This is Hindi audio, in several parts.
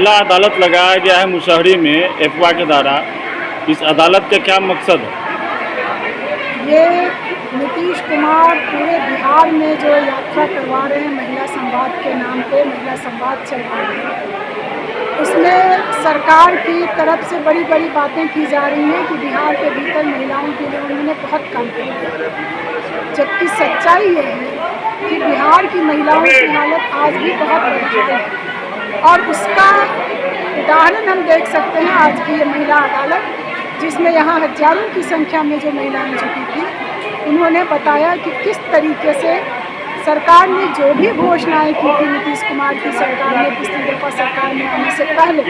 महिला अदालत लगाया गया है मुसहरी में एफवा के द्वारा। इस अदालत का क्या मकसद है? ये नीतीश कुमार पूरे बिहार में जो यात्रा करवा रहे हैं महिला संवाद के नाम पे, महिला संवाद चलवा रहे हैं, उसमें सरकार की तरफ से बड़ी बड़ी बातें की जा रही हैं कि बिहार के भीतर महिलाओं के लिए उन्होंने बहुत काम किया, जबकि सच्चाई ये है कि बिहार की महिलाओं की हालत आज भी बहुत बदहाल है। और उसका उदाहरण हम देख सकते हैं आज की ये महिला अदालत, जिसमें यहाँ हजारों की संख्या में जो महिलाएं जुटी थी, उन्होंने बताया कि किस तरीके से सरकार ने जो भी घोषणाएं की थी, नीतीश कुमार की सरकार ने पिछली दफा सरकार में आने से पहले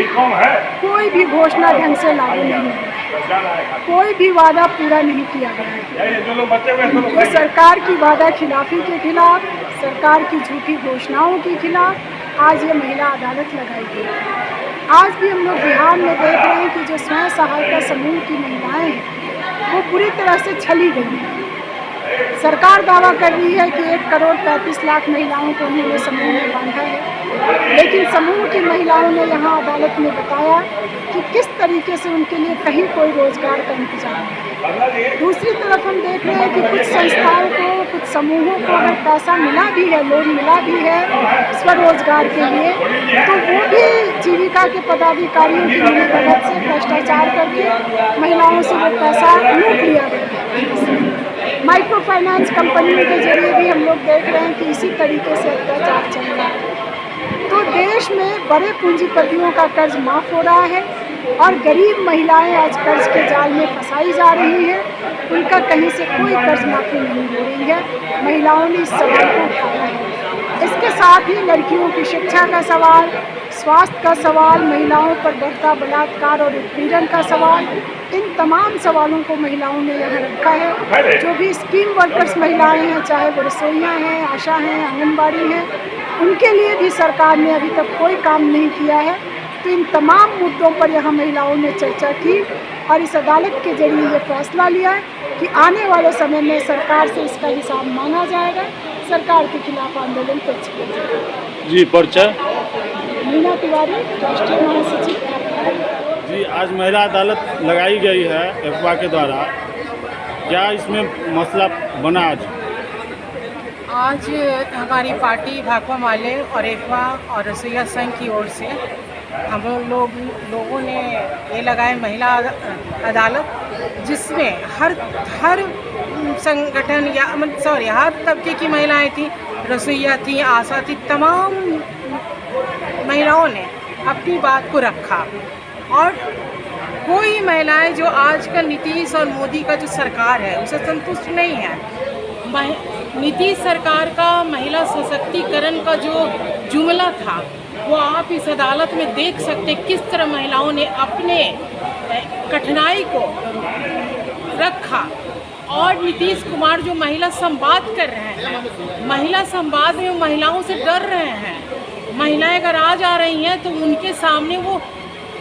कोई भी घोषणा ढंग से लागू नहीं हुई, कोई भी वादा पूरा नहीं किया गया। तो सरकार की वादा खिलाफी के खिलाफ, सरकार की झूठी घोषणाओं के खिलाफ आज ये महिला अदालत लगाई गई। आज भी हम लोग बिहार में देख रहे हैं कि जो स्वयं सहायता समूह की महिलाएं हैं वो पूरी तरह से छली गई हैं। सरकार दावा कर रही है कि 1,35,00,000 महिलाओं को उन्होंने समूह में बांधा है, लेकिन समूह की महिलाओं ने यहाँ अदालत में बताया कि किस तरीके से उनके लिए कहीं कोई रोजगार का इंतजाम नहीं है। दूसरी तरफ हम देख रहे हैं कि कुछ संस्थाओं को, कुछ समूहों को अगर पैसा मिला भी है, लोन मिला भी है स्वरोजगार के लिए, तो वो भी जीविका के पदाधिकारियों की मिलीभगत से भ्रष्टाचार करके महिलाओं से वो पैसा लूट लिया गया। माइक्रो फाइनेंस कंपनियों के जरिए भी हम लोग देख रहे हैं कि इसी तरीके से अत्याचार चल रहा है। तो देश में बड़े पूंजीपतियों का कर्ज माफ़ हो रहा है और गरीब महिलाएं आज कर्ज के जाल में फंसाई जा रही हैं, उनका कहीं से कोई कर्ज माफ़ी नहीं हो रही है। महिलाओं ने इस सवाल को उठाया है। इसके साथ ही लड़कियों की शिक्षा का सवाल, स्वास्थ्य का सवाल, महिलाओं पर बढ़ता बलात्कार और उत्पीड़न का सवाल, इन तमाम सवालों को महिलाओं ने यहाँ रखा है। जो भी स्कीम वर्कर्स महिलाएं हैं, चाहे वो रसोइयाँ हैं, आशा हैं, आंगनबाड़ी हैं, उनके लिए भी सरकार ने अभी तक कोई काम नहीं किया है। तो इन तमाम मुद्दों पर यहाँ महिलाओं ने चर्चा की और इस अदालत के जरिए ये फैसला लिया है कि आने वाले समय में सरकार से इसका हिसाब मांगा जाएगा, सरकार के खिलाफ आंदोलन तेज किया जाएगा। जी, पर्चा मीना तिवारी, राष्ट्रीय महासचिव। जी, आज महिला अदालत लगाई गई है एफवा के द्वारा, क्या इसमें मसला बना? आज हमारी पार्टी भाकपा माले और एफवा और रसोइया संघ की ओर से हम लोगों ने ये लगाए महिला अदालत, जिसमें हर संगठन या हर तबके की महिलाएं थी, रसोइया थी, आशा थी, तमाम महिलाओं ने अपनी बात को रखा। और कोई महिलाएं जो आजकल नीतीश और मोदी का जो सरकार है उसे संतुष्ट नहीं है। नीतीश सरकार का महिला सशक्तिकरण का जो जुमला था वो आप इस अदालत में देख सकते किस तरह महिलाओं ने अपने कठिनाई को रखा। और नीतीश कुमार जो महिला संवाद कर रहे हैं, महिला संवाद में वो महिलाओं से डर रहे हैं। महिलाएं अगर आ जा रही हैं तो उनके सामने वो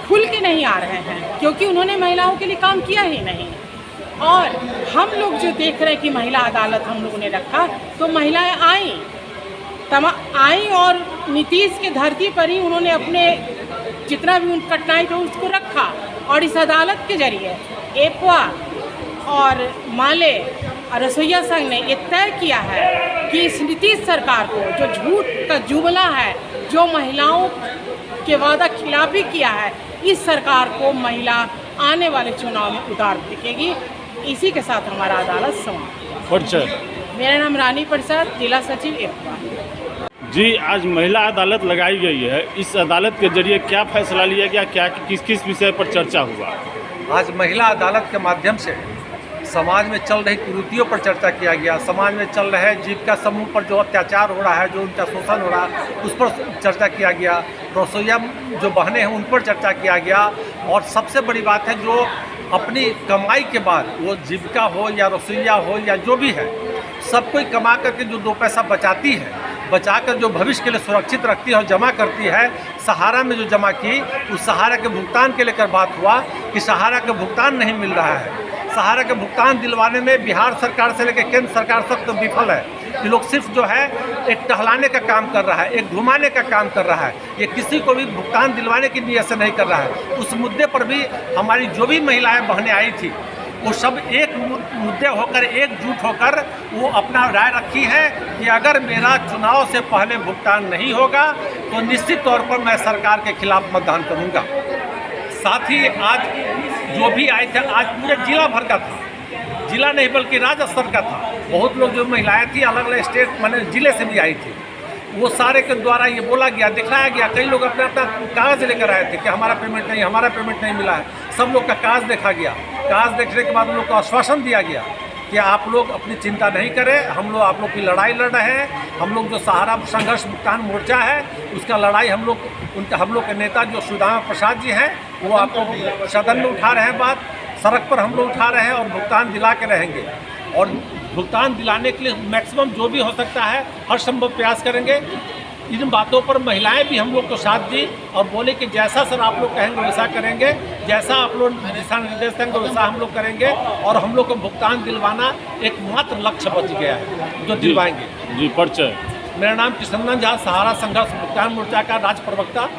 खुल के नहीं आ रहे हैं, क्योंकि उन्होंने महिलाओं के लिए काम किया ही नहीं। और हम लोग जो देख रहे हैं कि महिला अदालत हम लोगों ने रखा, तो महिलाएं आई और नीतीश के धरती पर ही उन्होंने अपने जितना भी उन कठिनाई था उसको रखा। और इस अदालत के जरिए एफवा और माले और रसोइया संघ ने ये तय किया है कि इस नीतीश सरकार को जो झूठ का जुमला है, जो महिलाओं के वादा खिलाफी किया है, इस सरकार को महिला आने वाले चुनाव में उतार फेंकेगी। इसी के साथ हमारा अदालत समाप्त। मेरा नाम रानी प्रसाद, जिला सचिव एफवा। जी, आज महिला अदालत लगाई गई है, इस अदालत के जरिए क्या फैसला लिया गया, क्या किस किस विषय पर चर्चा हुआ? आज महिला अदालत के माध्यम से समाज में चल रही कुरीतियों पर चर्चा किया गया। समाज में चल रहे जीविका समूह पर जो अत्याचार हो रहा है, जो उनका शोषण हो रहा है, उस पर चर्चा किया गया। रसोइया जो बहनें हैं उन पर चर्चा किया गया। और सबसे बड़ी बात है, जो अपनी कमाई के बाद वो जीविका हो या रसोइया हो या जो भी है, सब कोई कमा करके जो 2 पैसा बचाती है, बचाकर जो भविष्य के लिए सुरक्षित रखती है और जमा करती है, सहारा में जो जमा की, उस सहारा के भुगतान के लेकर बात हुआ कि सहारा का भुगतान नहीं मिल रहा है। सहारा का भुगतान दिलवाने में बिहार सरकार से लेकर केंद्र सरकार सब तो विफल है। ये लोग सिर्फ जो है एक टहलाने का काम कर रहा है, एक घुमाने का काम कर रहा है। ये किसी को भी भुगतान दिलवाने की नीयत से नहीं कर रहा है। उस मुद्दे पर भी हमारी जो भी महिलाएं बहनें आई थी वो सब एक मुद्दे होकर, एकजुट होकर वो अपना राय रखी है कि अगर मेरा चुनाव से पहले भुगतान नहीं होगा तो निश्चित तौर पर मैं सरकार के खिलाफ मतदान करूंगा। साथ ही आज जो भी आए थे, आज पूरे जिला भर का था, जिला नहीं बल्कि राज्य स्तर का था। बहुत लोग जो महिलाएं थी अलग अलग स्टेट माने जिले से भी आई थी। वो सारे के द्वारा ये बोला गया, दिखाया गया, कई लोग अपना अपना कागज़ लेकर आए थे कि हमारा पेमेंट नहीं, हमारा पेमेंट नहीं मिला है। सब लोग का कागज़ देखा गया। कागज़ देखने के बाद उन लोग को आश्वासन दिया गया कि आप लोग अपनी चिंता नहीं करें, हम लोग आप लोग की लड़ाई लड़ रहे हैं। हम लोग जो सहारा संघर्ष भुगतान मोर्चा है उसका लड़ाई हम लोग के नेता जो सुदामा प्रसाद जी हैं वो आपको सदन में उठा रहे हैं, बात सड़क पर हम लोग उठा रहे हैं और भुगतान दिला के रहेंगे। और भुगतान दिलाने के लिए मैक्सिमम जो भी हो सकता है हर संभव प्रयास करेंगे। इन बातों पर महिलाएं भी हम लोग को साथ दी और बोले कि जैसा सर आप लोग कहेंगे वैसा करेंगे, जैसा आप लोग दिशा निर्देश देंगे वैसा हम लोग करेंगे। और हम लोग को भुगतान दिलवाना एकमात्र लक्ष्य बच गया है जो दिलवाएंगे। जी, परिचय। मेरा नाम कृष्णनंदन झा, सहारा संघर्ष भुगतान मोर्चा का राज्य प्रवक्ता।